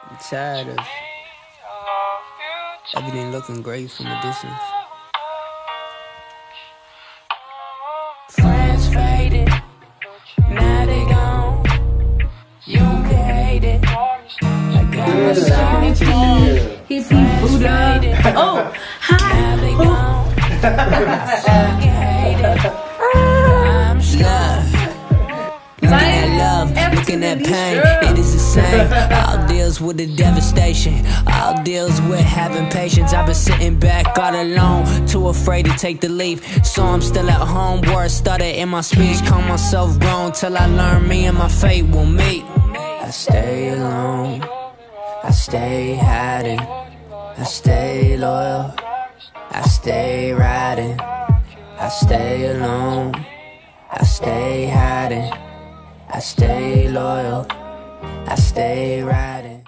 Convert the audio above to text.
I'm tired of everything looking great from a distance. Friends faded, now they gone. You can hate it. I got my song. Hippie, Buddha. Oh, hi. Now they gone. I fucking hate it. I'm love. Looking at love, looking at pain, it is the same. All deals with the devastation, all deals with having patience. I've been sitting back all alone, too afraid to take the leap. So I'm still at home, words started in my speech. Call myself grown till I learn me and my fate will meet. I stay alone, I stay hiding, I stay loyal, I stay riding, I stay alone, I stay hiding, I stay loyal, I stay riding.